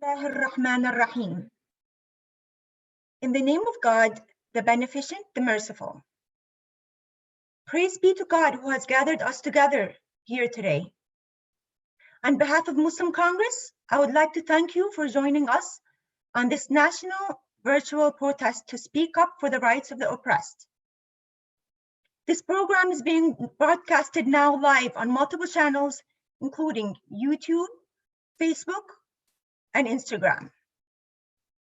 Bismillahir-Rahmanir-Rahim. In the name of God, the Beneficent, the Merciful. Praise be to God who has gathered us together here today. On behalf of Muslim Congress, I would like to thank you for joining us on this national virtual protest to speak up for the rights of the oppressed. This program is being broadcasted now live on multiple channels, including YouTube, Facebook, and Instagram.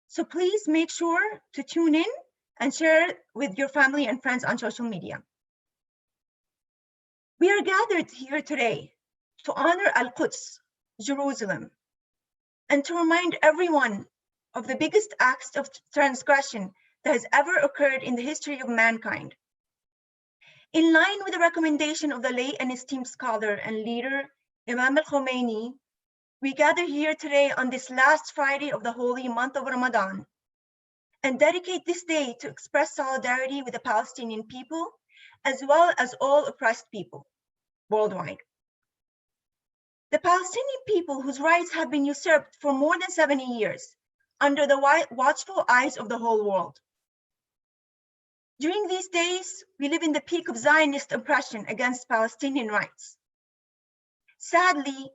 So please make sure to tune in and share with your family and friends on social media. We are gathered here today to honor Al-Quds, Jerusalem, and to remind everyone of the biggest acts of transgression that has ever occurred in the history of mankind. In line with the recommendation of the late and esteemed scholar and leader, Imam al-Khomeini, we gather here today on this last Friday of the holy month of Ramadan and dedicate this day to express solidarity with the Palestinian people, as well as all oppressed people worldwide. The Palestinian people whose rights have been usurped for more than 70 years under the watchful eyes of the whole world. During these days, we live in the peak of Zionist oppression against Palestinian rights. Sadly,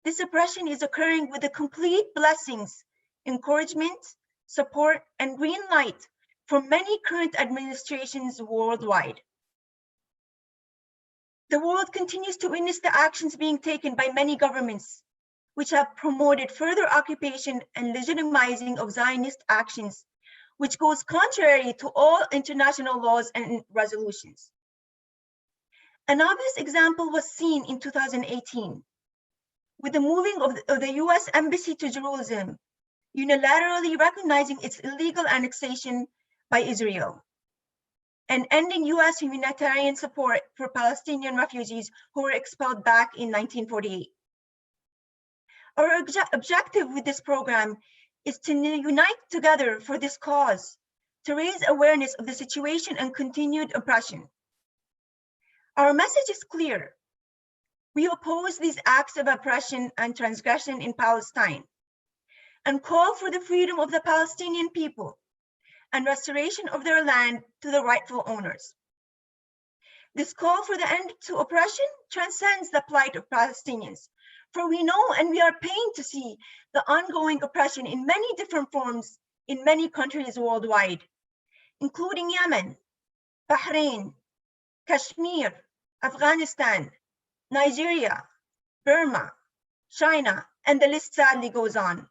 this oppression is occurring with the complete blessings, encouragement, support, and green light from many current administrations worldwide. The world continues to witness the actions being taken by many governments, which have promoted further occupation and legitimizing of Zionist actions, which goes contrary to all international laws and resolutions. An obvious example was seen in 2018, with the moving of the US Embassy to Jerusalem, unilaterally recognizing its illegal annexation by Israel, and ending US humanitarian support for Palestinian refugees who were expelled back in 1948. Our objective with this program is to unite together for this cause, to raise awareness of the situation and continued oppression. Our message is clear. We oppose these acts of oppression and transgression in Palestine and call for the freedom of the Palestinian people and restoration of their land to the rightful owners. This call for the end to oppression transcends the plight of Palestinians, for we know and we are pained to see the ongoing oppression in many different forms in many countries worldwide, including Yemen, Bahrain, Kashmir, Afghanistan, Nigeria, Burma, China, and the list sadly goes on.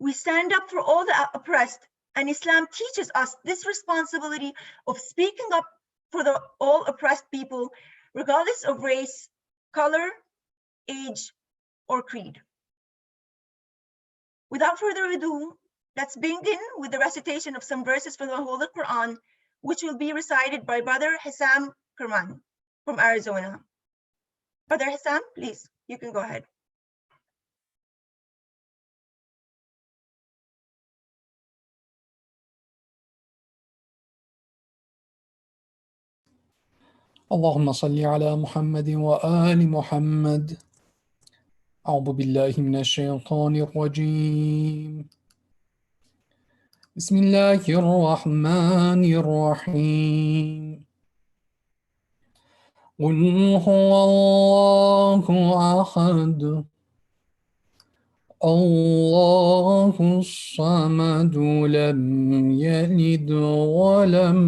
We stand up for all the oppressed, and Islam teaches us this responsibility of speaking up for all oppressed people, regardless of race, color, age, or creed. Without further ado, let's begin with the recitation of some verses from the Holy Quran, which will be recited by Brother Hissam Kerman from Arizona. Brother Hissam, please, you can go ahead. اللهم صل على محمد وآل محمد. أعوذ بالله من الشيطان الرجيم. بسم الله الرحمن الرحيم. قل هو الله أحد الله الصمد لم يلد ولم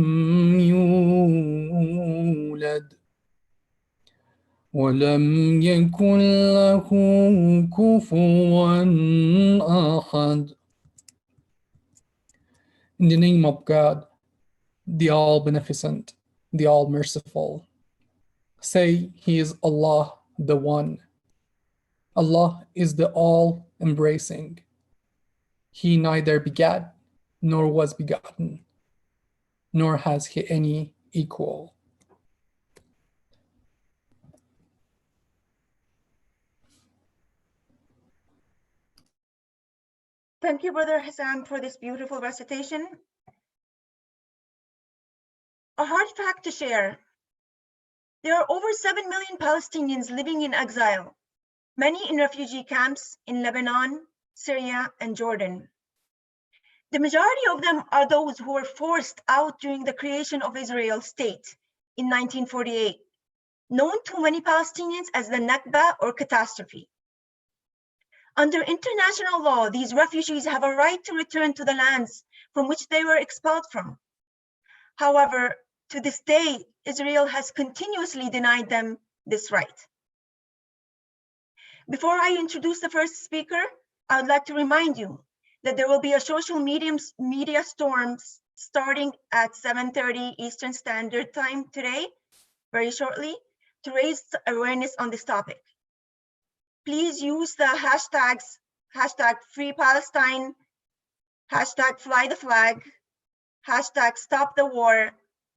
يولد ولم يكن له كفوا أحد. In the name of God, the All-Beneficent, the All-Merciful. Say, He is Allah, the One. Allah is the All-Embracing. He neither begat, nor was begotten, nor has He any equal. Thank you, Brother Hissam, for this beautiful recitation. A hard fact to share. There are over 7 million Palestinians living in exile, many in refugee camps in Lebanon, Syria, and Jordan. The majority of them are those who were forced out during the creation of Israel state in 1948, known to many Palestinians as the Nakba or catastrophe. Under international law, these refugees have a right to return to the lands from which they were expelled from. However, to this day, Israel has continuously denied them this right. Before I introduce the first speaker, I would like to remind you that there will be a social media storm starting at 7:30 Eastern Standard Time today, very shortly, to raise awareness on this topic. Please use the hashtags, #FreePalestine, #FlyTheFlag, #StopTheWar,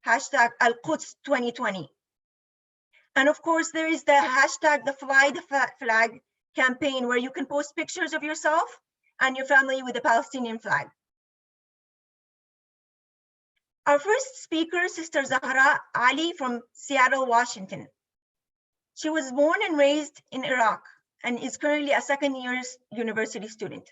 #AlQuds2020. And of course, there is the #TheFlyTheFlag campaign where you can post pictures of yourself and your family with the Palestinian flag. Our first speaker, Sister Zahra Ali from Seattle, Washington. She was born and raised in Iraq and is currently a second-year university student.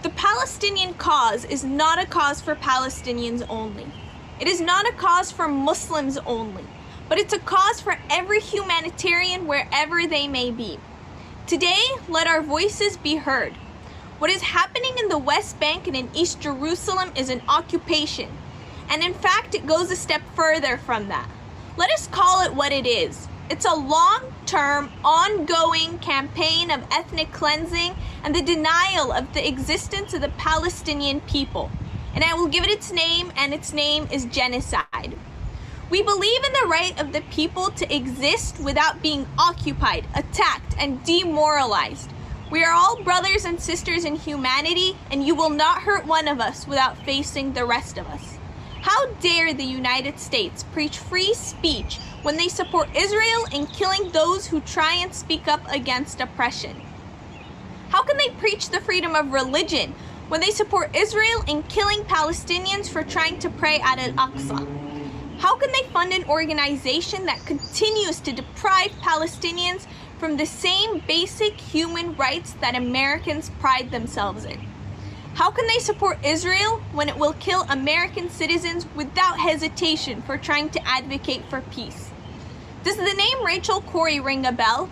The Palestinian cause is not a cause for Palestinians only. It is not a cause for Muslims only, but it's a cause for every humanitarian wherever they may be. Today, let our voices be heard. What is happening in the West Bank and in East Jerusalem is an occupation, and in fact, it goes a step further from that. Let us call it what it is. It's a long-term, ongoing campaign of ethnic cleansing and the denial of the existence of the Palestinian people. And I will give it its name, and its name is genocide. We believe in the right of the people to exist without being occupied, attacked, and demoralized. We are all brothers and sisters in humanity, and you will not hurt one of us without facing the rest of us. How dare the United States preach free speech when they support Israel in killing those who try and speak up against oppression? How can they preach the freedom of religion when they support Israel in killing Palestinians for trying to pray at Al-Aqsa? How can they fund an organization that continues to deprive Palestinians from the same basic human rights that Americans pride themselves in? How can they support Israel when it will kill American citizens without hesitation for trying to advocate for peace? Does the name Rachel Corrie ring a bell?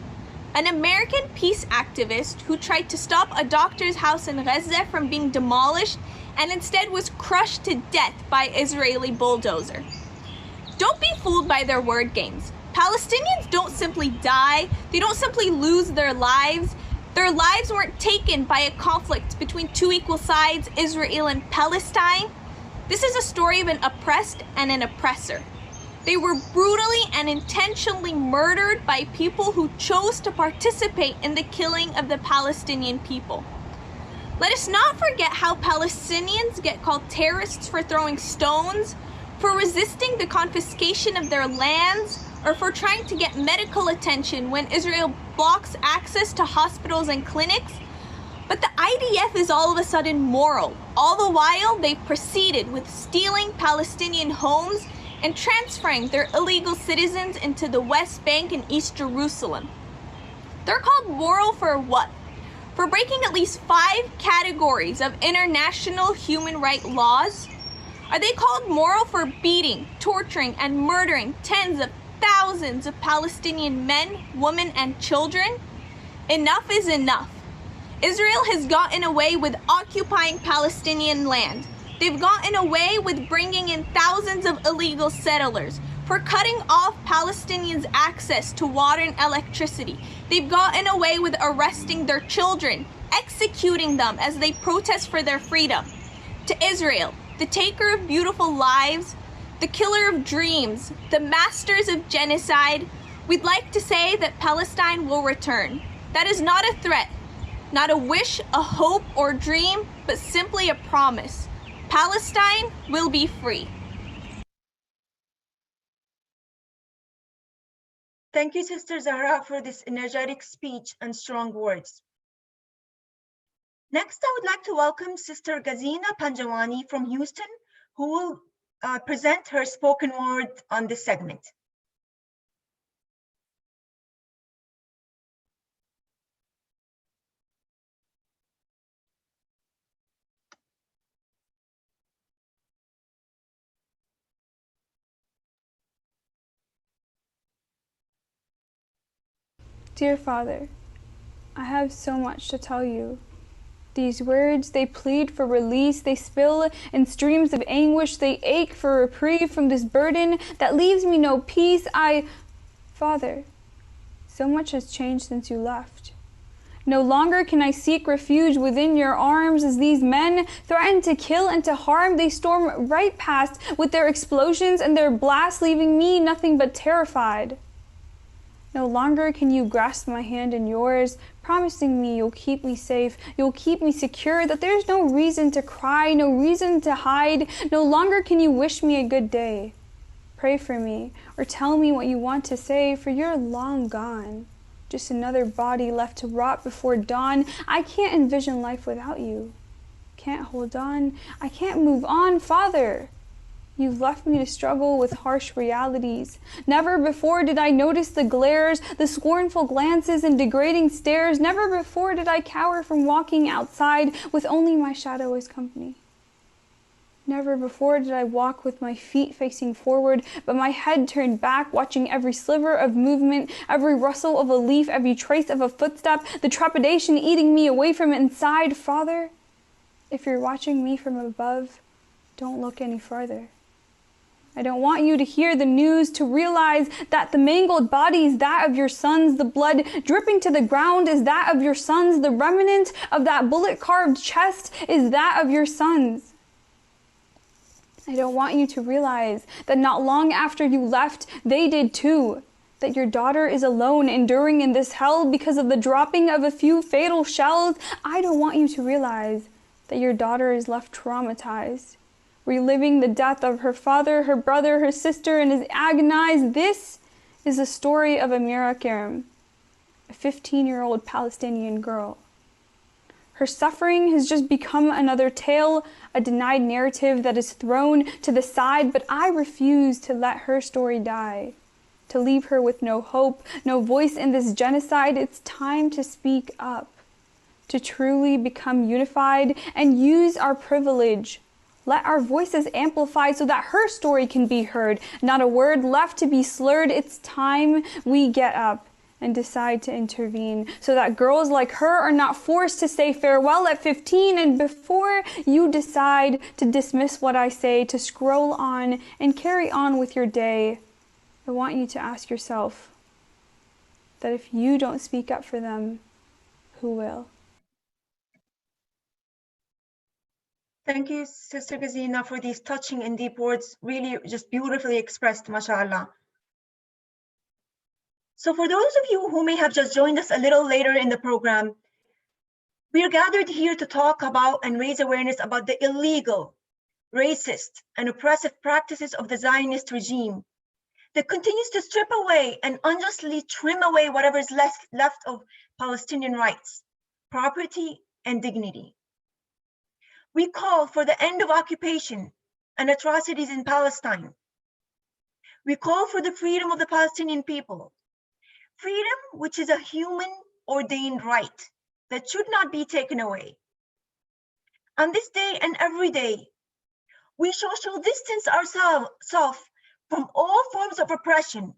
An American peace activist who tried to stop a doctor's house in Gaza from being demolished and instead was crushed to death by Israeli bulldozer. Don't be fooled by their word games. Palestinians don't simply die, they don't simply lose their lives. Their lives weren't taken by a conflict between two equal sides, Israel and Palestine. This is a story of an oppressed and an oppressor. They were brutally and intentionally murdered by people who chose to participate in the killing of the Palestinian people. Let us not forget how Palestinians get called terrorists for throwing stones, for resisting the confiscation of their lands, or for trying to get medical attention when Israel blocks access to hospitals and clinics. But the IDF is all of a sudden moral. All the while, they proceeded with stealing Palestinian homes and transferring their illegal citizens into the West Bank and East Jerusalem. They're called moral for what? For breaking at least 5 categories of international human rights laws? Are they called moral for beating, torturing, and murdering tens of thousands of Palestinian men, women, and children? Enough is enough. Israel has gotten away with occupying Palestinian land. They've gotten away with bringing in thousands of illegal settlers, for cutting off Palestinians' access to water and electricity. They've gotten away with arresting their children, executing them as they protest for their freedom. To Israel, the taker of beautiful lives, the killer of dreams, the masters of genocide, we'd like to say that Palestine will return. That is not a threat, not a wish, a hope, or dream, but simply a promise. Palestine will be free. Thank you, Sister Zahra, for this energetic speech and strong words. Next, I would like to welcome Sister Gazina Panjawani from Houston, who will present her spoken word on this segment. Dear Father, I have so much to tell you. These words, they plead for release, they spill in streams of anguish, they ache for reprieve from this burden that leaves me no peace. Father, so much has changed since you left. No longer can I seek refuge within your arms as these men threaten to kill and to harm. They storm right past with their explosions and their blasts, leaving me nothing but terrified. No longer can you grasp my hand in yours, promising me you'll keep me safe, you'll keep me secure, that there's no reason to cry, no reason to hide. No longer can you wish me a good day. Pray for me, or tell me what you want to say, for you're long gone. Just another body left to rot before dawn. I can't envision life without you. Can't hold on, I can't move on, Father. You've left me to struggle with harsh realities. Never before did I notice the glares, the scornful glances and degrading stares. Never before did I cower from walking outside with only my shadow as company. Never before did I walk with my feet facing forward, but my head turned back, watching every sliver of movement, every rustle of a leaf, every trace of a footstep, the trepidation eating me away from inside. Father, if you're watching me from above, don't look any farther. I don't want you to hear the news, to realize that the mangled body is that of your sons, the blood dripping to the ground is that of your sons, the remnant of that bullet-carved chest is that of your sons. I don't want you to realize that not long after you left, they did too, that your daughter is alone, enduring in this hell because of the dropping of a few fatal shells. I don't want you to realize that your daughter is left traumatized, reliving the death of her father, her brother, her sister, and is agonized. This is the story of Amira Karim, a 15-year-old Palestinian girl. Her suffering has just become another tale, a denied narrative that is thrown to the side, but I refuse to let her story die, to leave her with no hope, no voice in this genocide. It's time to speak up, to truly become unified and use our privilege. Let our voices amplify so that her story can be heard, not a word left to be slurred. It's time we get up and decide to intervene so that girls like her are not forced to say farewell at 15. And before you decide to dismiss what I say, to scroll on and carry on with your day, I want you to ask yourself that if you don't speak up for them, who will? Thank you, Sister Gazina, for these touching and deep words, really just beautifully expressed, mashallah. So for those of you who may have just joined us a little later in the program, we are gathered here to talk about and raise awareness about the illegal, racist, and oppressive practices of the Zionist regime that continues to strip away and unjustly trim away whatever is left of Palestinian rights, property, and dignity. We call for the end of occupation and atrocities in Palestine. We call for the freedom of the Palestinian people. Freedom, which is a human ordained right that should not be taken away. On this day and every day, we social distance ourselves from all forms of oppression.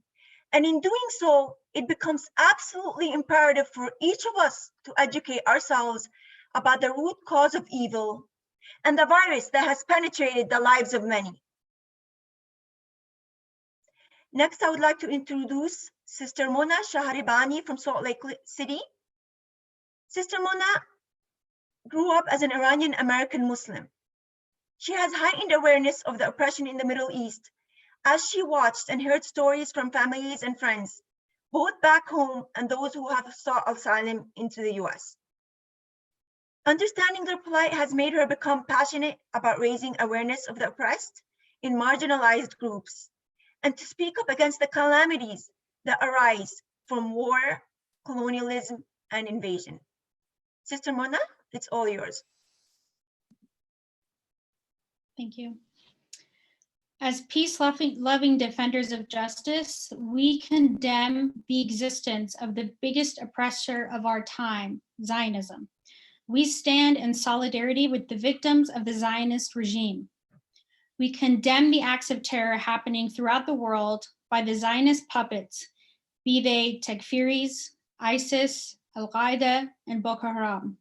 And in doing so, it becomes absolutely imperative for each of us to educate ourselves about the root cause of evil and the virus that has penetrated the lives of many. Next, I would like to introduce Sister Mona Shaharibani from Salt Lake City. Sister Mona grew up as an Iranian American Muslim. She has heightened awareness of the oppression in the Middle East as she watched and heard stories from families and friends, both back home and those who have sought asylum into the US. Understanding their plight has made her become passionate about raising awareness of the oppressed in marginalized groups and to speak up against the calamities that arise from war, colonialism, and invasion. Sister Mona, it's all yours. Thank you. As peace-loving defenders of justice, we condemn the existence of the biggest oppressor of our time, Zionism. We stand in solidarity with the victims of the Zionist regime. We condemn the acts of terror happening throughout the world by the Zionist puppets, be they Tekfiris, ISIS, Al-Qaeda, and Boko Haram.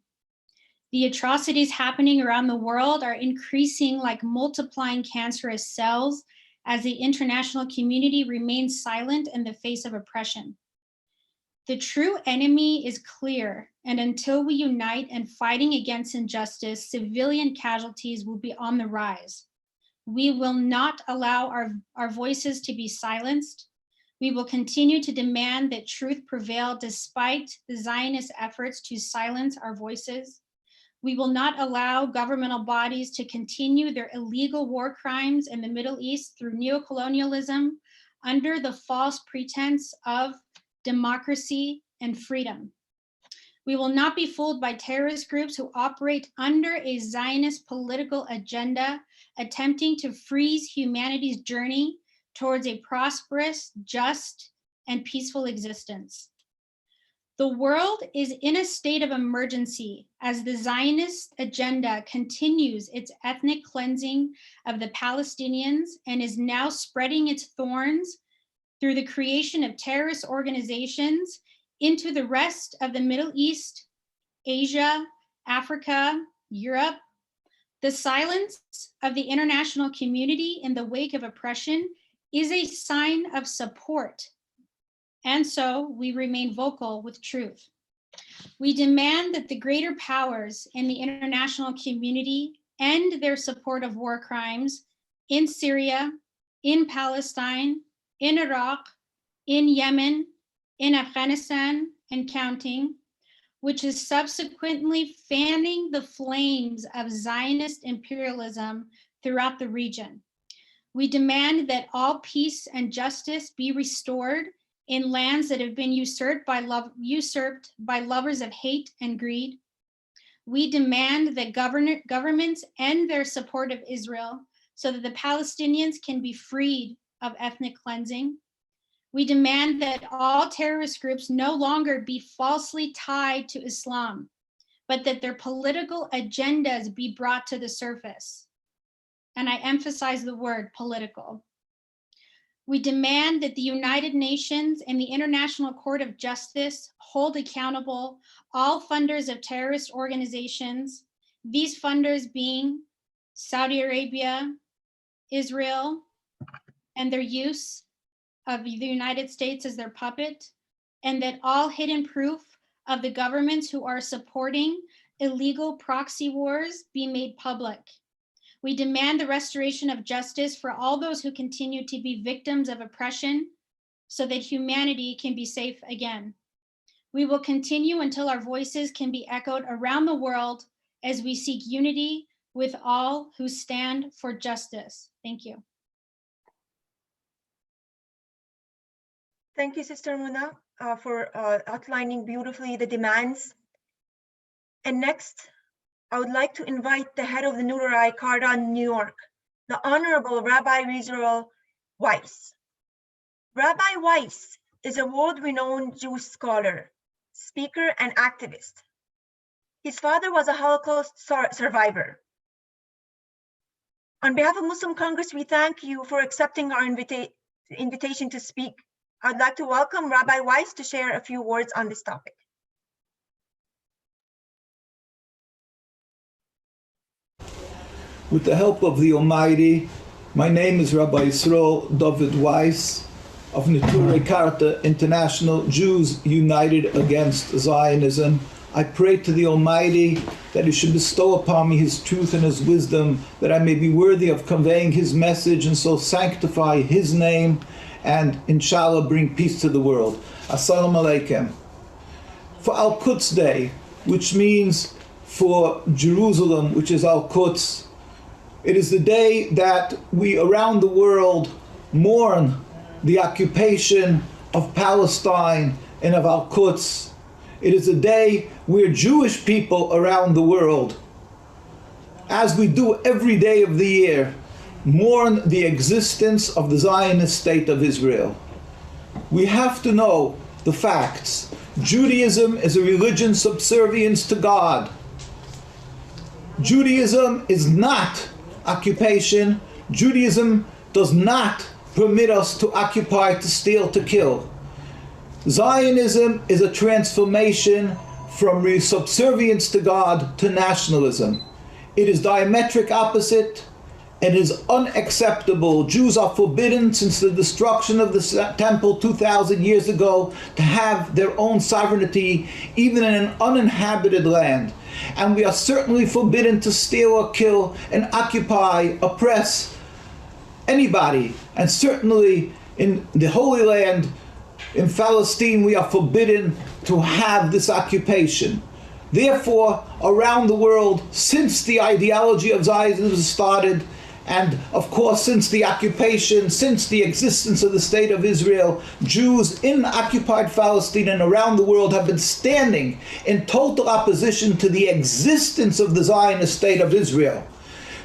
The atrocities happening around the world are increasing like multiplying cancerous cells as the international community remains silent in the face of oppression. The true enemy is clear, and until we unite in fighting against injustice, civilian casualties will be on the rise. We will not allow our voices to be silenced. We will continue to demand that truth prevail despite the Zionist efforts to silence our voices. We will not allow governmental bodies to continue their illegal war crimes in the Middle East through neocolonialism under the false pretense of democracy and freedom. We will not be fooled by terrorist groups who operate under a Zionist political agenda, attempting to freeze humanity's journey towards a prosperous, just, and peaceful existence. The world is in a state of emergency as the Zionist agenda continues its ethnic cleansing of the Palestinians and is now spreading its thorns through the creation of terrorist organizations into the rest of the Middle East, Asia, Africa, Europe. The silence of the international community in the wake of oppression is a sign of support. And so we remain vocal with truth. We demand that the greater powers in the international community end their support of war crimes in Syria, in Palestine, in Iraq, in Yemen, in Afghanistan, and counting, which is subsequently fanning the flames of Zionist imperialism throughout the region. We demand that all peace and justice be restored in lands that have been usurped by lovers of hate and greed. We demand that governments end their support of Israel so that the Palestinians can be freed of ethnic cleansing. We demand that all terrorist groups no longer be falsely tied to Islam, but that their political agendas be brought to the surface. And I emphasize the word political. We demand that the United Nations and the International Court of Justice hold accountable all funders of terrorist organizations, these funders being Saudi Arabia, Israel, and their use of the United States as their puppet, and that all hidden proof of the governments who are supporting illegal proxy wars be made public. We demand the restoration of justice for all those who continue to be victims of oppression so that humanity can be safe again. We will continue until our voices can be echoed around the world as we seek unity with all who stand for justice. Thank you. Thank you, Sister Muna, for outlining beautifully the demands. And next, I would like to invite the head of the Nurai Carta in New York, the Honorable Rabbi Yisroei Wsiss. Rabbi Wsiss is a world-renowned Jewish scholar, speaker, and activist. His father was a Holocaust survivor. On behalf of Muslim Congress, we thank you for accepting our invitation to speak. I'd like to welcome Rabbi Wsiss to share a few words on this topic. With the help of the Almighty, my name is Rabbi Yisroei David Wsiss of Nurai Carta International, Jews United Against Zionism. I pray to the Almighty that He should bestow upon me His truth and His wisdom, that I may be worthy of conveying His message and so sanctify His name and inshallah bring peace to the world. Assalamu alaikum. For Al-Quds Day, which means for Jerusalem, which is Al-Quds, it is the day that we around the world mourn the occupation of Palestine and of Al-Quds. It is a day where Jewish people around the world, as we do every day of the year, mourn the existence of the Zionist state of Israel. We have to know the facts. Judaism is a religion subservience to God. Judaism is not occupation. Judaism does not permit us to occupy, to steal, to kill. Zionism is a transformation from subservience to God to nationalism. It is diametric opposite and is unacceptable. Jews are forbidden since the destruction of the temple 2,000 years ago to have their own sovereignty, even in an uninhabited land. And we are certainly forbidden to steal or kill and occupy, oppress anybody. And certainly in the Holy Land, in Palestine, we are forbidden to have this occupation. Therefore, around the world, since the ideology of Zionism started, and of course, since the occupation, since the existence of the State of Israel, Jews in occupied Palestine and around the world have been standing in total opposition to the existence of the Zionist State of Israel.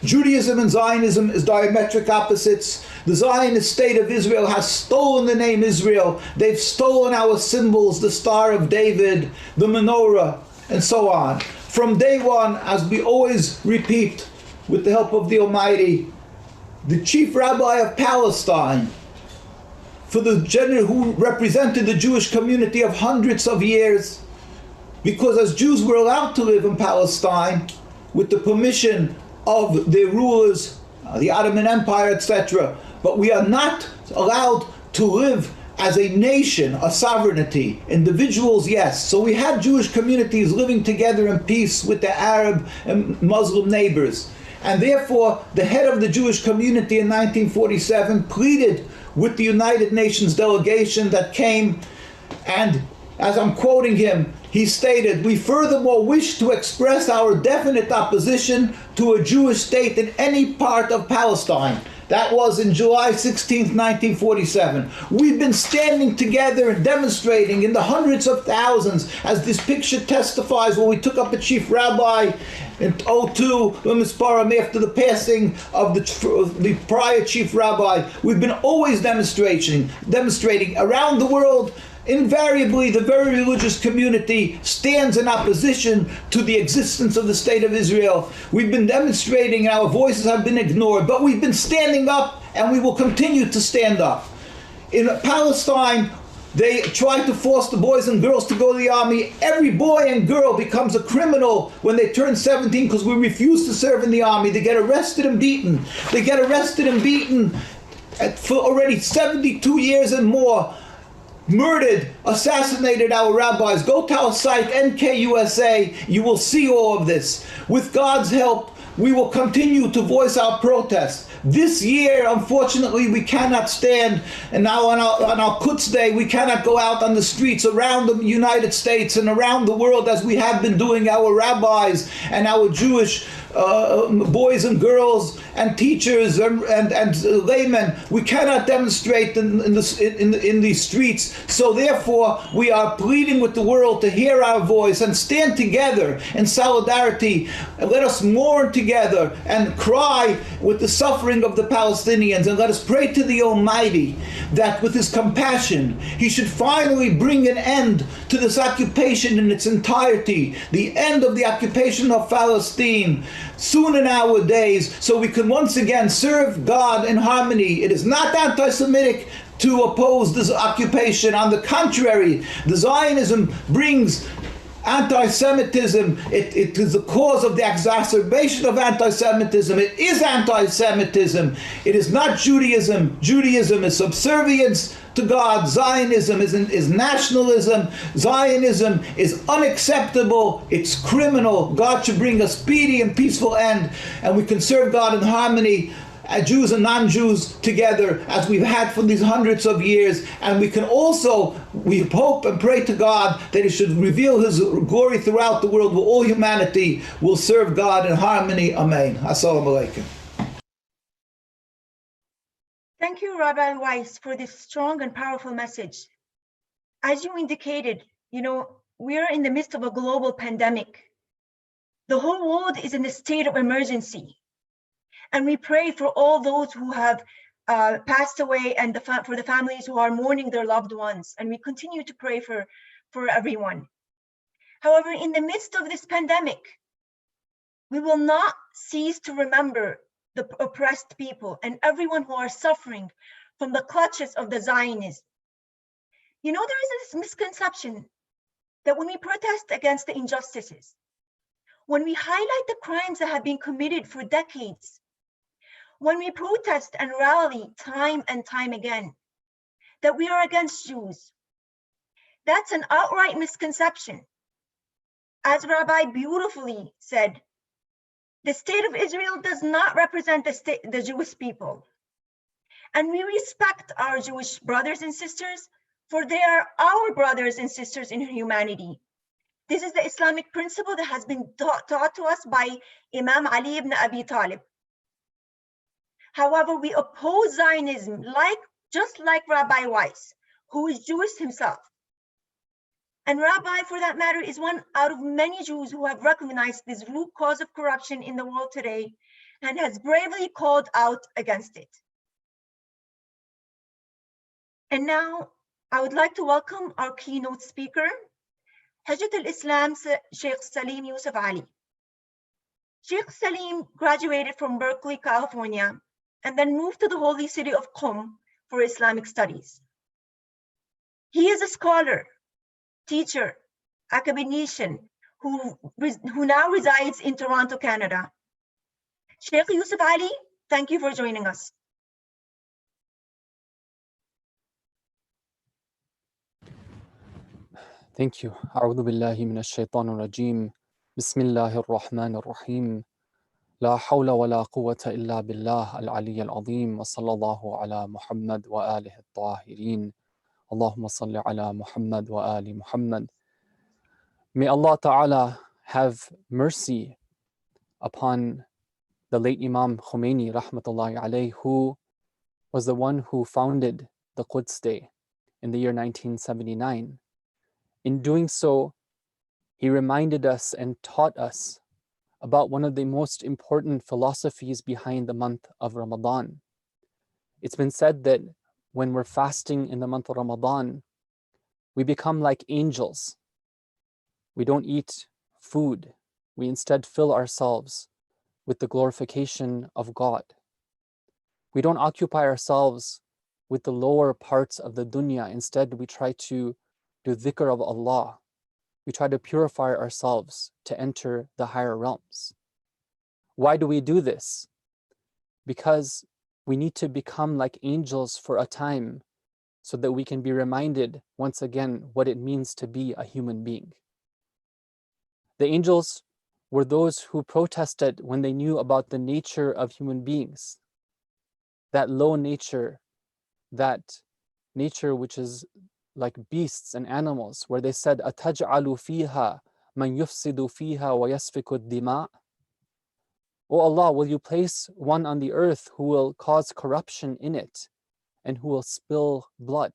Judaism and Zionism is diametric opposites. The Zionist State of Israel has stolen the name Israel. They've stolen our symbols, the Star of David, the menorah, and so on. From day one, as we always repeat, with the help of the Almighty, the chief rabbi of Palestine, for the general who represented the Jewish community of hundreds of years, because as Jews were allowed to live in Palestine with the permission of their rulers, the Ottoman Empire, etc., but we are not allowed to live as a nation, a sovereignty. Individuals, yes. So we had Jewish communities living together in peace with their Arab and Muslim neighbors. And therefore, the head of the Jewish community in 1947 pleaded with the United Nations delegation that came, and as I'm quoting him, he stated, "We furthermore wish to express our definite opposition to a Jewish state in any part of Palestine." That was in July 16th, 1947. We've been standing together and demonstrating in the hundreds of thousands, as this picture testifies, when we took up a chief rabbi in 2002, after the passing of the prior chief rabbi. We've been always demonstrating around the world. Invariably, the very religious community stands in opposition to the existence of the State of Israel. We've been demonstrating, and our voices have been ignored, but we've been standing up, and we will continue to stand up. In Palestine, they try to force the boys and girls to go to the army. Every boy and girl becomes a criminal when they turn 17 because we refuse to serve in the army. They get arrested and beaten. They get arrested and beaten for already 72 years and more. Murdered, assassinated our rabbis. Go to our site, NKUSA, you will see all of this. With God's help, we will continue to voice our protest. This year, unfortunately, we cannot stand, and now on our Quds Day, we cannot go out on the streets around the United States and around the world as we have been doing, our rabbis and our Jewish boys and girls and teachers and laymen. We cannot demonstrate in these streets. So therefore, we are pleading with the world to hear our voice and stand together in solidarity. And let us mourn together and cry with the suffering of the Palestinians. And let us pray to the Almighty that with His compassion, He should finally bring an end to this occupation in its entirety, the end of the occupation of Palestine, soon in our days, so we can once again serve God in harmony. It is not anti-Semitic to oppose this occupation. On the contrary, the Zionism brings anti-Semitism. It is the cause of the exacerbation of anti-Semitism. It is anti-Semitism. It is not Judaism. Judaism is subservience to God. Zionism is nationalism. Zionism is unacceptable. It's criminal. God should bring a speedy and peaceful end, and we can serve God in harmony, Jews and non-Jews together, as we've had for these hundreds of years. And we can also, we hope and pray to God that He should reveal His glory throughout the world, where all humanity will serve God in harmony. Amen. Assalamu alaikum. Thank you, Rabbi Wsiss, for this strong and powerful message. As you indicated, we are in the midst of a global pandemic. The whole world is in a state of emergency. And we pray for all those who have passed away and for the families who are mourning their loved ones. And we continue to pray for everyone. However, in the midst of this pandemic, we will not cease to remember the oppressed people and everyone who are suffering from the clutches of the Zionists. You know, there is this misconception that when we protest against the injustices, when we highlight the crimes that have been committed for decades, when we protest and rally time and time again, that we are against Jews. That's an outright misconception. As Rabbi beautifully said, the state of Israel does not represent the Jewish people. And we respect our Jewish brothers and sisters, for they are our brothers and sisters in humanity. This is the Islamic principle that has been taught to us by Imam Ali ibn Abi Talib. However, we oppose Zionism just like Rabbi Weiss, who is Jewish himself. And Rabbi, for that matter, is one out of many Jews who have recognized this root cause of corruption in the world today and has bravely called out against it. And now I would like to welcome our keynote speaker, H.I Sheikh Salim Yusufali. Sheikh Salim graduated from Berkeley, California, and then moved to the holy city of Qom for Islamic studies. He is a scholar, teacher, academician who now resides in Toronto, Canada. Sheikh Yusufali, thank you for joining us. Thank you. أعوذ بالله من الشيطان الرجيم. بسم الله الرحمن الرحيم. لا حول ولا قوة إلا بالله العلي العظيم وصلى الله على محمد وآله الطاهرين. اللهم صل على محمد وآل محمد. May Allah Ta'ala have mercy upon the late Imam Khomeini rahmatullahi alayhi, who was the one who founded the Quds Day in the year 1979. In doing so, he reminded us and taught us about one of the most important philosophies behind the month of Ramadan. It's been said that when we're fasting in the month of Ramadan, we become like angels. We don't eat food. We instead fill ourselves with the glorification of God. We don't occupy ourselves with the lower parts of the dunya. Instead, we try to do dhikr of Allah. We try to purify ourselves to enter the higher realms. Why do we do this? Because we need to become like angels for a time so that we can be reminded once again what it means to be a human being. The angels were those who protested when they knew about the nature of human beings, that low nature, that nature which is like beasts and animals, where they said, أَتَجْعَلُ فِيهَا مَنْ يُفْسِدُ فِيهَا وَيَسْفِكُ الدِّمَاء. O Allah, will you place one on the earth who will cause corruption in it and who will spill blood?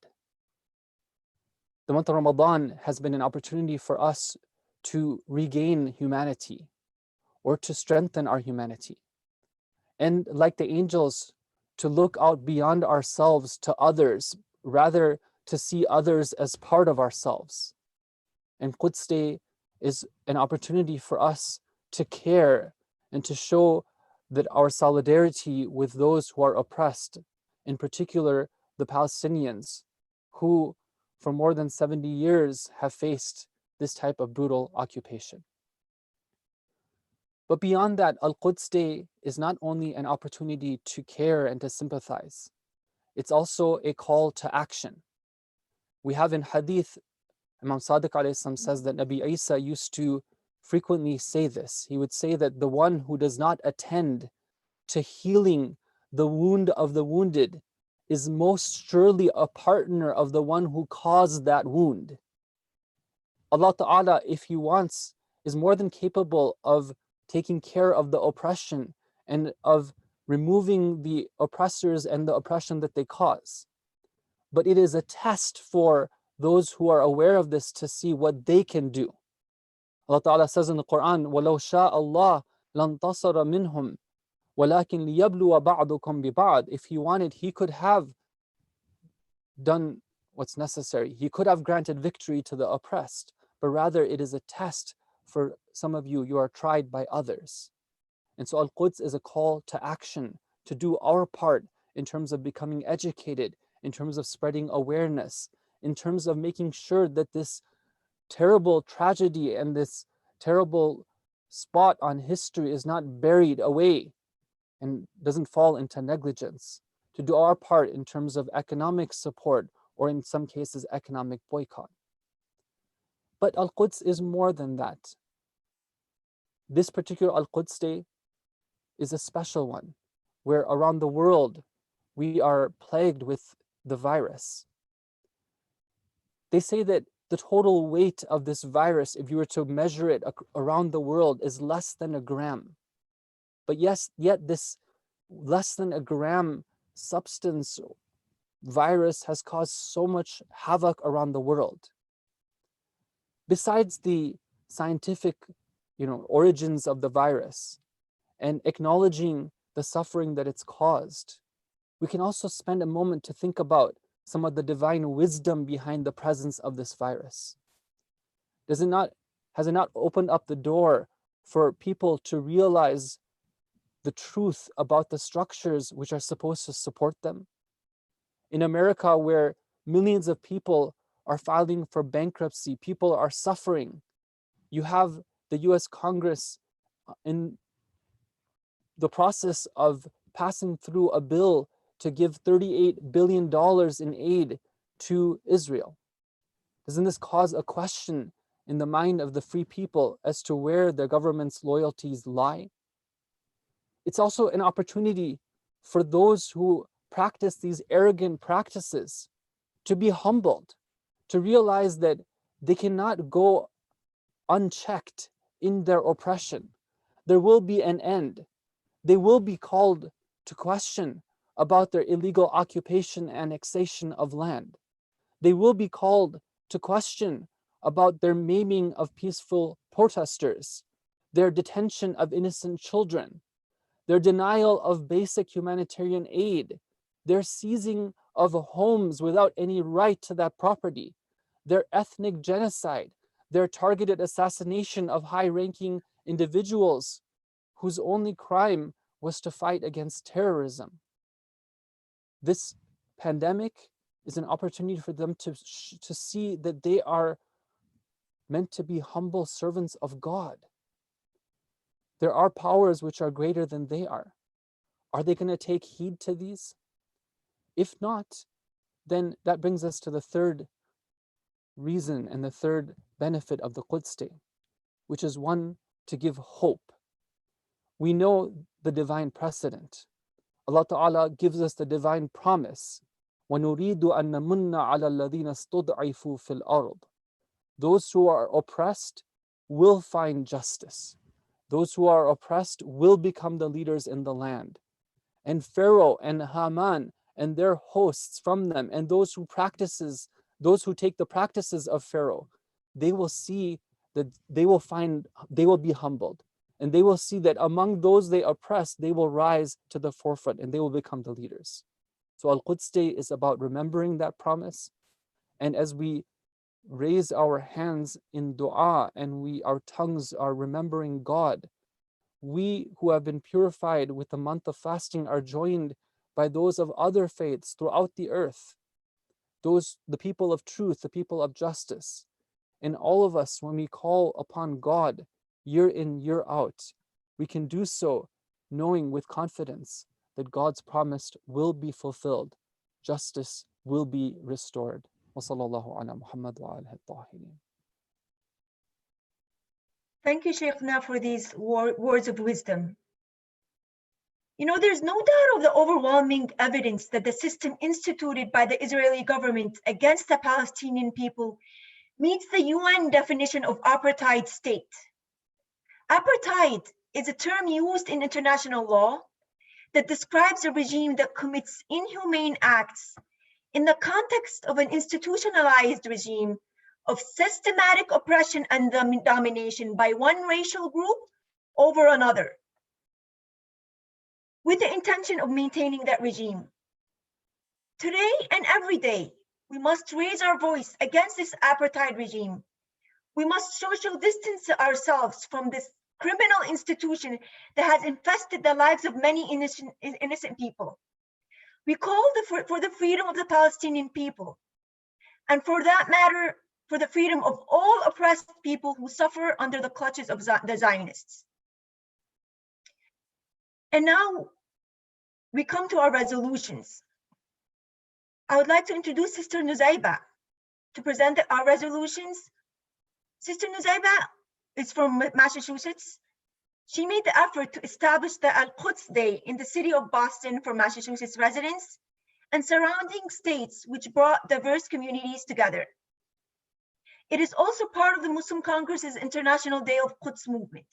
The month of Ramadan has been an opportunity for us to regain humanity or to strengthen our humanity. And like the angels, to look out beyond ourselves to others, rather to see others as part of ourselves. And Quds Day is an opportunity for us to care and to show that our solidarity with those who are oppressed, in particular the Palestinians, who for more than 70 years have faced this type of brutal occupation. But beyond that, Al-Quds Day is not only an opportunity to care and to sympathize, it's also a call to action. We have in Hadith, Imam Sadiq alayhi salam says that Nabi Isa used to frequently say this. He would say that the one who does not attend to healing the wound of the wounded is most surely a partner of the one who caused that wound. Allah Ta'ala, if He wants, is more than capable of taking care of the oppression and of removing the oppressors and the oppression that they cause. But it is a test for those who are aware of this to see what they can do. Allah Ta'ala says in the Quran, وَلَوْ شَاءَ اللَّهُ لَانْتَصَرَ مِنْهُمْ وَلَكِنْ لِيَبْلُوَ بَعْضُكُمْ بِبَعْضٍ. If He wanted, He could have done what's necessary. He could have granted victory to the oppressed, but rather it is a test for some of you. You are tried by others. And so Al-Quds is a call to action, to do our part in terms of becoming educated, in terms of spreading awareness, in terms of making sure that this terrible tragedy and this terrible spot on history is not buried away and doesn't fall into negligence, to do our part in terms of economic support or in some cases economic boycott. But Al-Quds is more than that. This particular Al-Quds Day is a special one where around the world we are plagued with the virus. They say that the total weight of this virus, if you were to measure it around the world, is less than a gram. But yes, yet this less than a gram substance virus has caused so much havoc around the world. Besides the scientific, origins of the virus and acknowledging the suffering that it's caused, we can also spend a moment to think about some of the divine wisdom behind the presence of this virus. Has it not opened up the door for people to realize the truth about the structures which are supposed to support them? In America, where millions of people are filing for bankruptcy, people are suffering, you have the US Congress in the process of passing through a bill to give $38 billion in aid to Israel. Doesn't this cause a question in the mind of the free people as to where their government's loyalties lie? It's also an opportunity for those who practice these arrogant practices to be humbled, to realize that they cannot go unchecked in their oppression. There will be an end. They will be called to question about their illegal occupation and annexation of land. They will be called to question about their maiming of peaceful protesters, their detention of innocent children, their denial of basic humanitarian aid, their seizing of homes without any right to that property, their ethnic genocide, their targeted assassination of high-ranking individuals whose only crime was to fight against terrorism. This pandemic is an opportunity for them to see that they are meant to be humble servants of God. There are powers which are greater than they are. Are they going to take heed to these? If not, then that brings us to the third reason and the third benefit of the Quds Day, which is one, to give hope. We know the divine precedent. Allah Ta'ala gives us the divine promise. وَنُرِيدُ أَن نَمُنَّ عَلَى الَّذِينَ اسْتُضْعِفُوا فِي الْأَرْضِ. Those who are oppressed will find justice. Those who are oppressed will become the leaders in the land. And Pharaoh and Haman and their hosts from them, and those who take the practices of Pharaoh, they will see that they will be humbled. And they will see that among those they oppress, they will rise to the forefront and they will become the leaders. So Al-Quds Day is about remembering that promise. And as we raise our hands in dua and our tongues are remembering God, we who have been purified with the month of fasting are joined by those of other faiths throughout the earth, the people of truth, the people of justice. And all of us, when we call upon God year in, year out, we can do so knowing with confidence that God's promise will be fulfilled. Justice will be restored. وصلى على محمد وعلى الطاهرين. Thank you, Sheikhna, for these words of wisdom. There's no doubt of the overwhelming evidence that the system instituted by the Israeli government against the Palestinian people meets the UN definition of apartheid state. Apartheid is a term used in international law that describes a regime that commits inhumane acts in the context of an institutionalized regime of systematic oppression and domination by one racial group over another, with the intention of maintaining that regime. Today and every day, we must raise our voice against this apartheid regime. We must social distance ourselves from this criminal institution that has infested the lives of many innocent people. We call for the freedom of the Palestinian people, and for that matter, for the freedom of all oppressed people who suffer under the clutches of the Zionists. And now we come to our resolutions. I would like to introduce Sister Nuzaiba to present our resolutions. Sister Nuzaiba is from Massachusetts. She made the effort to establish the Al-Quds Day in the city of Boston for Massachusetts residents and surrounding states, which brought diverse communities together. It is also part of the Muslim Congress's International Day of Quds movement.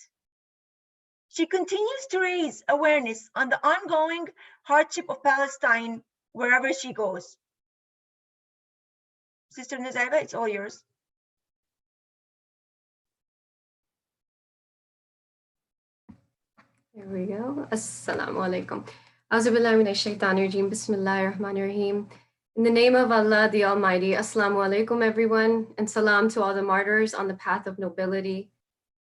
She continues to raise awareness on the ongoing hardship of Palestine wherever she goes. Sister Nuzaiba, it's all yours. Here we go. Assalamu alaikum. Auzubillahi minash shaitanir rajim. Bismillahir rahmanir rahim. In the name of Allah, the Almighty, Assalamu alaikum, everyone, and salam to all the martyrs on the path of nobility.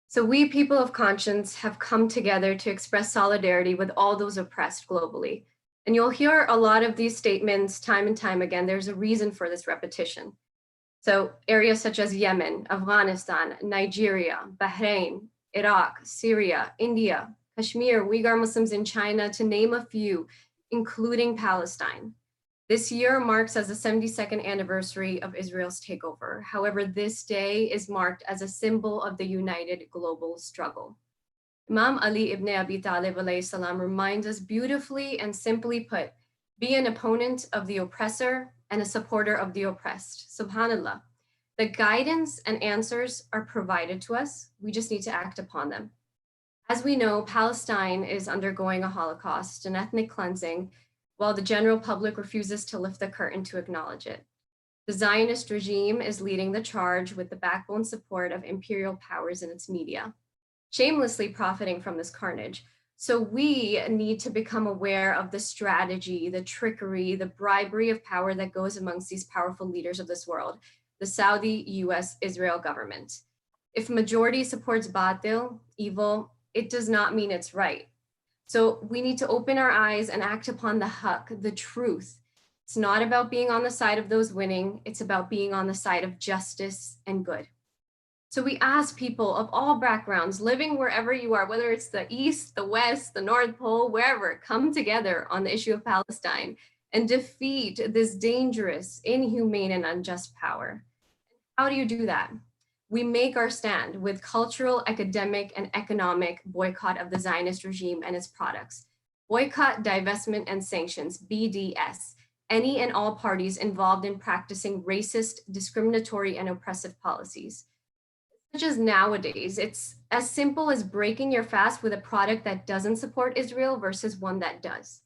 So we, people of conscience, have come together to express solidarity with all those oppressed globally. And you'll hear a lot of these statements time and time again. There's a reason for this repetition. So areas such as Yemen, Afghanistan, Nigeria, Bahrain, Iraq, Syria, India, Kashmir, Uyghur Muslims in China, to name a few, including Palestine. This year marks as the 72nd anniversary of Israel's takeover. However, this day is marked as a symbol of the united global struggle. Imam Ali ibn Abi Talib alayhi salam reminds us beautifully and simply put, be an opponent of the oppressor and a supporter of the oppressed. Subhanallah. The guidance and answers are provided to us. We just need to act upon them. As we know, Palestine is undergoing a Holocaust, an ethnic cleansing, while the general public refuses to lift the curtain to acknowledge it. The Zionist regime is leading the charge with the backbone support of imperial powers in its media, shamelessly profiting from this carnage. So we need to become aware of the strategy, the trickery, the bribery of power that goes amongst these powerful leaders of this world, the Saudi, US, Israel government. If majority supports batil, evil, it does not mean it's right. So we need to open our eyes and act upon the haqq, the truth. It's not about being on the side of those winning. It's about being on the side of justice and good. So we ask people of all backgrounds, living wherever you are, whether it's the East, the West, the North Pole, wherever, come together on the issue of Palestine and defeat this dangerous, inhumane, and unjust power. How do you do that? We make our stand with cultural, academic, and economic boycott of the Zionist regime and its products. Boycott, divestment, and sanctions, BDS, any and all parties involved in practicing racist, discriminatory, and oppressive policies. Such as nowadays, it's as simple as breaking your fast with a product that doesn't support Israel versus one that does.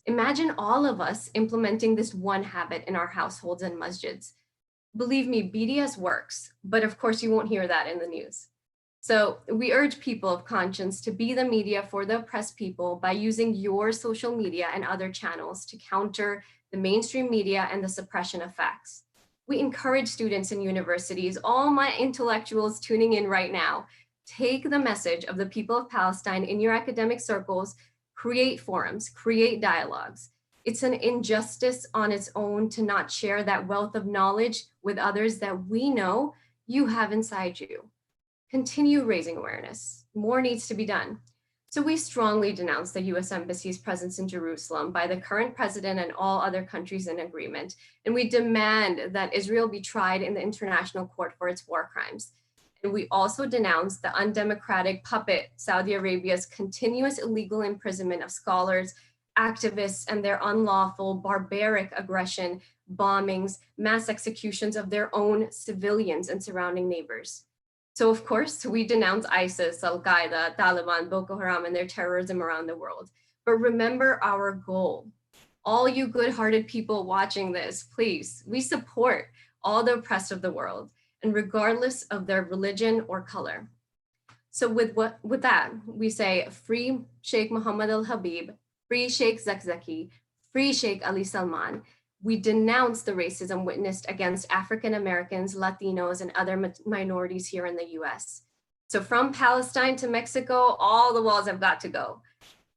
Imagine all of us implementing this one habit in our households and masjids. Believe me, BDS works, but of course you won't hear that in the news. So we urge people of conscience to be the media for the oppressed people by using your social media and other channels to counter the mainstream media and the suppression of facts. We encourage students in universities, all my intellectuals tuning in right now, take the message of the people of Palestine in your academic circles, create forums, create dialogues. It's an injustice on its own to not share that wealth of knowledge with others that we know you have inside you. Continue raising awareness. More needs to be done. So we strongly denounce the US Embassy's presence in Jerusalem by the current president and all other countries in agreement. And we demand that Israel be tried in the International Court for its war crimes. And we also denounce the undemocratic puppet Saudi Arabia's continuous illegal imprisonment of scholars, activists, and their unlawful, barbaric aggression, bombings, mass executions of their own civilians and surrounding neighbors. So of course, we denounce ISIS, Al-Qaeda, Taliban, Boko Haram, and their terrorism around the world. But remember our goal. All you good-hearted people watching this, please, we support all the oppressed of the world, and regardless of their religion or color. So with that, we say free Sheikh Mohammed Al-Habib, free Sheikh Zakzaki, free Sheikh Ali Salman. We denounce the racism witnessed against African Americans, Latinos, and other minorities here in the US. So from Palestine to Mexico, all the walls have got to go.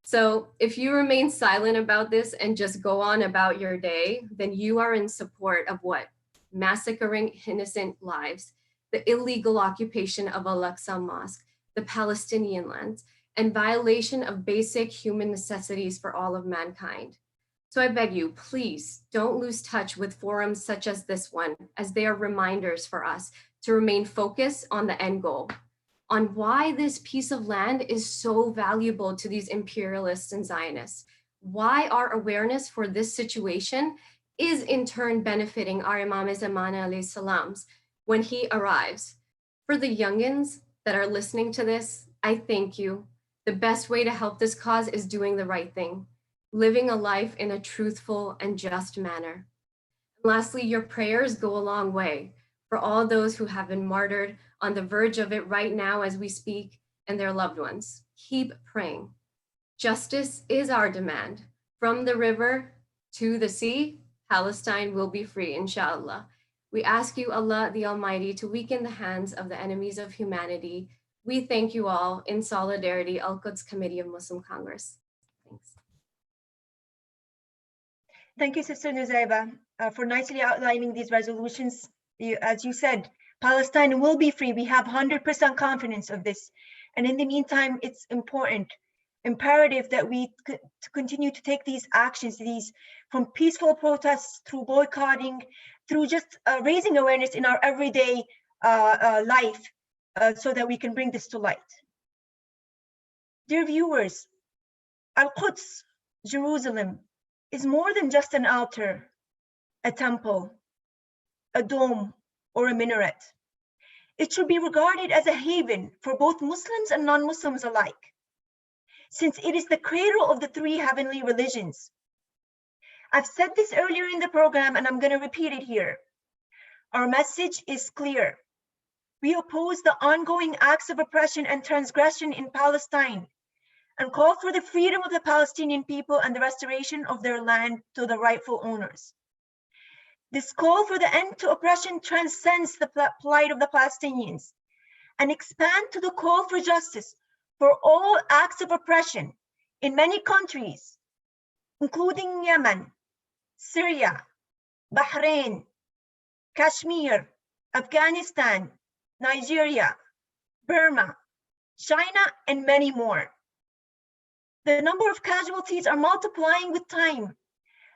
So if you remain silent about this and just go on about your day, then you are in support of what? Massacring innocent lives, the illegal occupation of Al-Aqsa Mosque, the Palestinian lands, and violation of basic human necessities for all of mankind. So I beg you, please don't lose touch with forums such as this one, as they are reminders for us to remain focused on the end goal, on why this piece of land is so valuable to these imperialists and Zionists, why our awareness for this situation is in turn benefiting our Imam Zaman alayhi salams when he arrives. For the youngins that are listening to this, I thank you. The best way to help this cause is doing the right thing, living a life in a truthful and just manner. And lastly, your prayers go a long way for all those who have been martyred on the verge of it right now as we speak, and their loved ones. Keep praying. Justice is our demand. From the river to the sea, Palestine will be free, inshallah. We ask you, Allah the Almighty, to weaken the hands of the enemies of humanity. We thank you all in solidarity, Al-Quds Committee of Muslim Congress. Thanks. Thank you, Sister Nuzaiba, for nicely outlining these resolutions. As you said, Palestine will be free. We have 100% confidence of this. And in the meantime, it's imperative that we continue to take these actions, from peaceful protests through boycotting, through just raising awareness in our everyday life so that we can bring this to light. Dear viewers, Al-Quds, Jerusalem, is more than just an altar, a temple, a dome, or a minaret. It should be regarded as a haven for both Muslims and non-Muslims alike, since it is the cradle of the three heavenly religions. I've said this earlier in the program, and I'm going to repeat it here. Our message is clear. We oppose the ongoing acts of oppression and transgression in Palestine and call for the freedom of the Palestinian people and the restoration of their land to the rightful owners. This call for the end to oppression transcends the plight of the Palestinians and expands to the call for justice for all acts of oppression in many countries, including Yemen, Syria, Bahrain, Kashmir, Afghanistan, Nigeria, Burma, China, and many more. The number of casualties are multiplying with time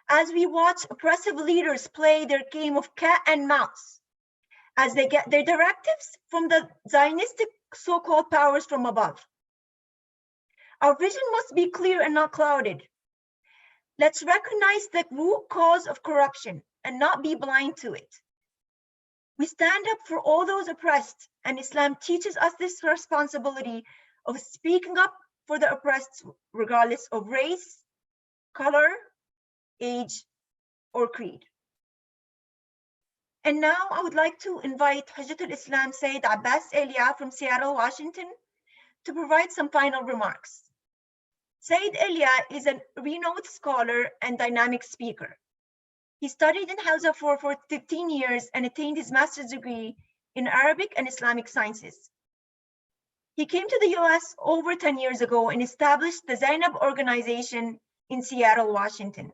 as we watch oppressive leaders play their game of cat and mouse as they get their directives from the Zionistic so-called powers from above. Our vision must be clear and not clouded. Let's recognize the root cause of corruption and not be blind to it. We stand up for all those oppressed, and Islam teaches us this responsibility of speaking up for the oppressed regardless of race, color, age, or creed. And now I would like to invite Hujjatul Islam Syed Ayleya from Seattle, Washington, to provide some final remarks. Syed Ayleya is a renowned scholar and dynamic speaker. He studied in Hausa for 15 years and attained his master's degree in Arabic and Islamic sciences. He came to the US over 10 years ago and established the Zainab organization in Seattle, Washington,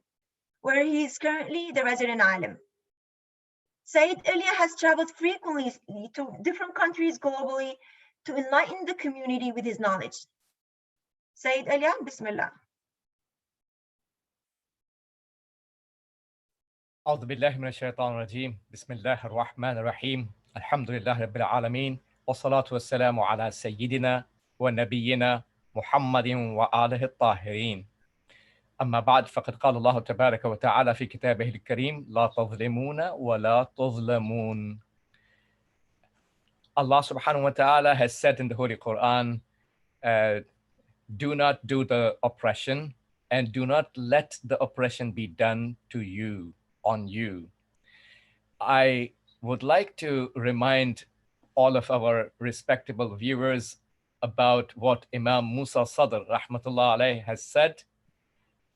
where he is currently the resident alim. Syed Ayleya has traveled frequently to different countries globally to enlighten the community with his knowledge. Syed Ayleya, Bismillah. أعوذ بالله من الشيطان الرجيم بسم الله الرحمن الرحيم الحمد لله رب العالمين والصلاة والسلام على سيدنا ونبينا محمد وآله الطاهرين أما بعد فقد قال الله تبارك وتعالى في كتابه الكريم لا تظلمون ولا تظلمون. Allah subhanahu wa ta'ala has said in the Holy Quran, do not do the oppression and do not let the oppression be done to you, on you. I would like to remind all of our respectable viewers about what Imam Musa Sadr rahmatullah alayh has said,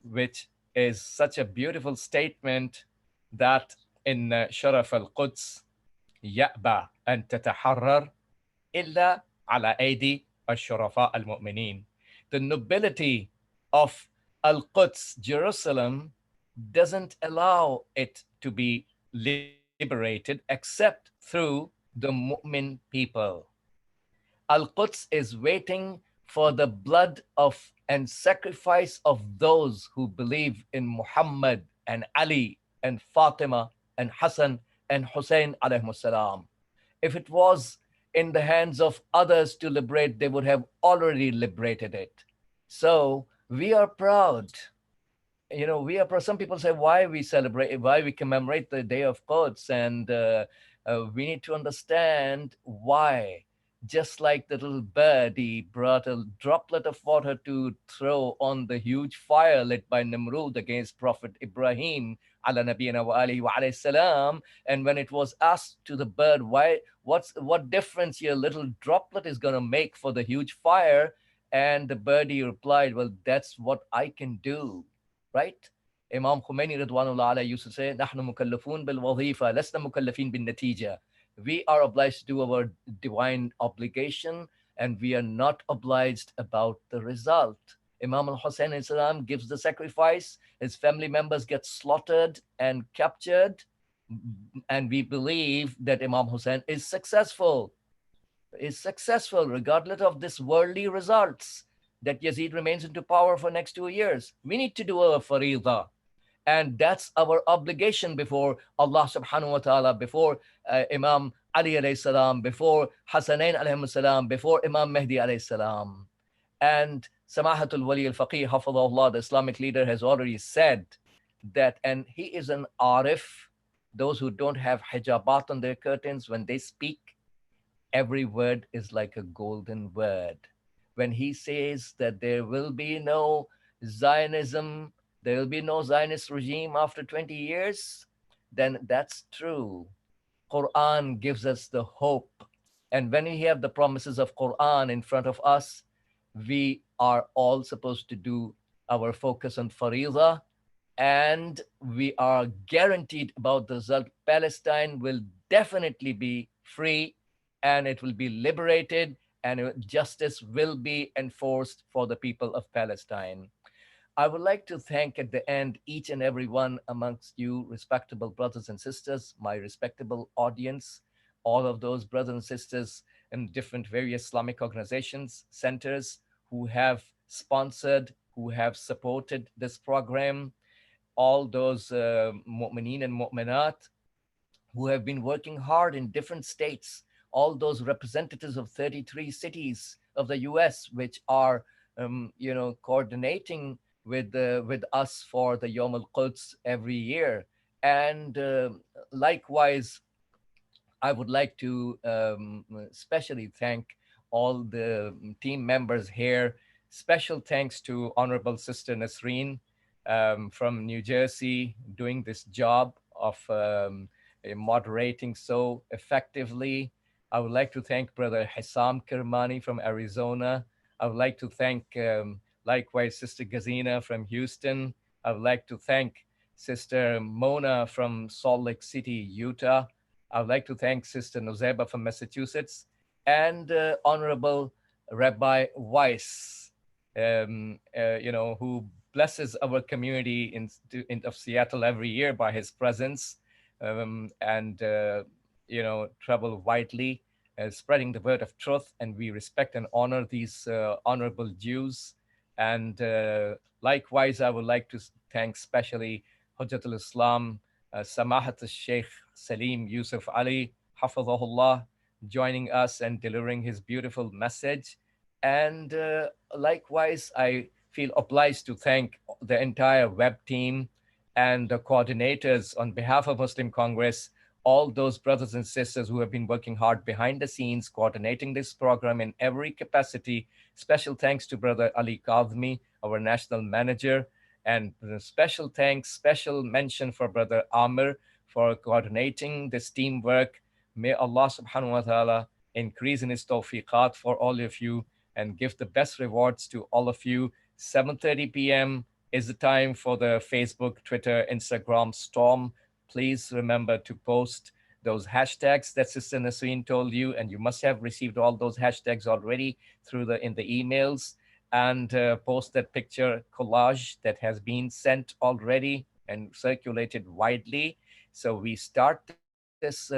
which is such a beautiful statement that in Sharaf al-Quds, يأبى أن تتحرر إلا على أيدي الشرفاء المؤمنين. The nobility of Al-Quds, Jerusalem, doesn't allow it to be liberated except through the mu'min people. Al-Quds is waiting for the blood of and sacrifice of those who believe in Muhammad and Ali and Fatima and Hassan and Hussein alayhi salam. If it was in the hands of others to liberate, they would have already liberated it. So we are proud. You know, we are proud. Some people say, why we celebrate, why we commemorate the day of Quds, and we need to understand why. Just like the little bird, he brought a droplet of water to throw on the huge fire lit by Nimrud against Prophet Ibrahim, ala nabiyina wa alihi wa alayhi salam. And when it was asked to the bird, why, what difference your little droplet is going to make for the huge fire? And the birdie replied, well, that's what I can do, right? Imam Khomeini Ridwanullah alayhi used to say, نحن مكلفون بالوظيفة لسنا مكلفين بالنتيجة. We are obliged to do our divine obligation, and we are not obliged about the result. Imam al-Hussein salam gives the sacrifice, his family members get slaughtered and captured, and we believe that Imam Hussein is successful regardless of this worldly results, that Yazid remains into power for next 2 years. We need to do our faridah. And that's our obligation before Allah subhanahu wa ta'ala, before Imam Ali alayhi salam, before Hassanain alayhi salam, before Imam Mahdi alayhi salam. And Samahatul Wali al-Faqih, hafidhahullah, the Islamic leader, has already said that, and he is an arif, those who don't have hijabat on their curtains, when they speak, every word is like a golden word. When he says that there will be no Zionism, there will be no Zionist regime after 20 years, then that's true. Quran gives us the hope. And when we have the promises of Quran in front of us, we are all supposed to do our focus on Faridah, and we are guaranteed about the result. Palestine will definitely be free, and it will be liberated, and justice will be enforced for the people of Palestine. I would like to thank at the end each and every one amongst you, respectable brothers and sisters, my respectable audience, all of those brothers and sisters in different various Islamic organizations, centers who have sponsored, who have supported this program, all those mu'mineen and mu'minat who have been working hard in different states, all those representatives of 33 cities of the US, which are coordinating with us for the Yom al-Quds every year. And likewise, I would like to especially thank all the team members here. Special thanks to Honorable Sister Nasreen from New Jersey, doing this job of moderating so effectively. I would like to thank Brother Hissam Kirmani from Arizona. I would like to thank likewise Sister Gazina from Houston. I would like to thank Sister Mona from Salt Lake City, Utah. I would like to thank Sister Nozeba from Massachusetts, and Honorable Rabbi Wsiss, who blesses our community of Seattle every year by his presence and travel widely, spreading the word of truth. And we respect and honor these honorable Jews. And likewise, I would like to thank specially Hujjatul Islam, H.I Sheikh Salim Yusufali, hafidhahullah, joining us and delivering his beautiful message. And likewise, I feel obliged to thank the entire web team and the coordinators on behalf of Muslim Congress, all those brothers and sisters who have been working hard behind the scenes, coordinating this program in every capacity. Special thanks to Brother Ali Kazmi, our national manager, And special thanks, special mention for Brother Amir for coordinating this teamwork. May Allah subhanahu wa ta'ala increase in his tawfiqat for all of you and give the best rewards to all of you. 7:30 p.m. is the time for the Facebook, Twitter, Instagram storm. Please remember to post those hashtags that Sister Nasreen told you, and you must have received all those hashtags already through in the emails, and post that picture collage that has been sent already and circulated widely. So we start this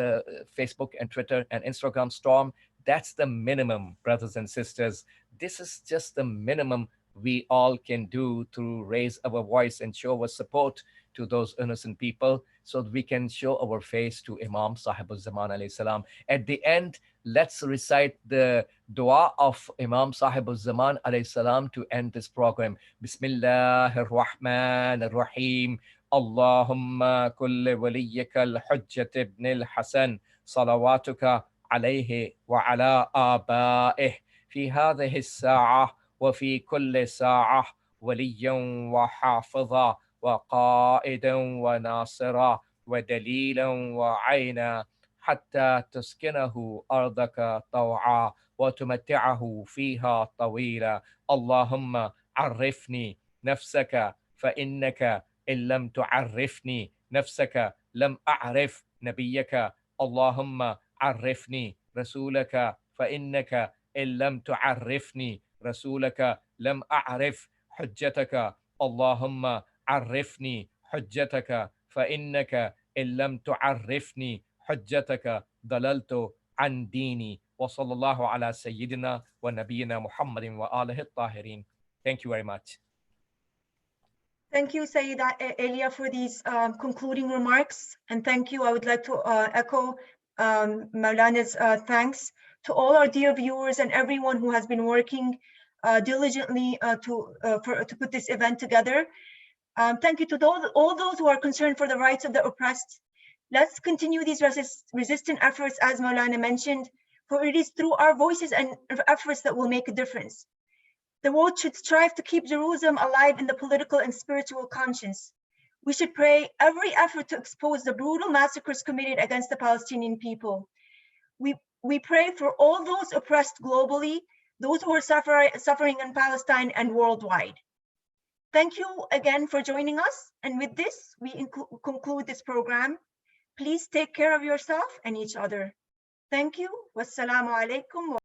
Facebook and Twitter and Instagram storm. That's the minimum, brothers and sisters. This is just the minimum we all can do to raise our voice and show our support to those innocent people, so that we can show our face to Imam Sahibul Zaman alayhi salam. At the end, let's recite the dua of Imam Sahibul Zaman alayhi salam to end this program. Bismillahir Rahmanir Rahim. Allahumma kulli waliyika al-hujjat ibn al-Hasan salawatuka alayhi wa ala abaih fi hadhihi as-sa'ah wa fi kulli sa'ah waliyan wa hafidha وقائدا وناصرا ودليلا وعينا حتى تسكنه أرضك طوعا وتمتعه فيها طويلا. اللهم عرفني نفسك فإنك إن لم تعرفني نفسك لم أعرف نبيك. اللهم عرفني رسولك فإنك إن لم تعرفني رسولك لم أعرف حجتك. اللهم عرفني حجتك فإنك إن لم تعرفني حجتك ضللت عن ديني. وصلى الله على سيدنا ونبينا محمد وآله الطاهرين. Thank you very much. Thank you, Syed Ayleya, for these concluding remarks. And thank you. I would like to echo Maulana's thanks to all our dear viewers and everyone who has been working diligently to put this event together. Thank you to all those who are concerned for the rights of the oppressed. Let's continue these resistant efforts, as Maulana mentioned, for it is through our voices and efforts that will make a difference. The world should strive to keep Jerusalem alive in the political and spiritual conscience. We should pray every effort to expose the brutal massacres committed against the Palestinian people. We pray for all those oppressed globally, those who are suffering in Palestine and worldwide. Thank you again for joining us. And with this, we conclude this program. Please take care of yourself and each other. Thank you. Wassalamu alaikum.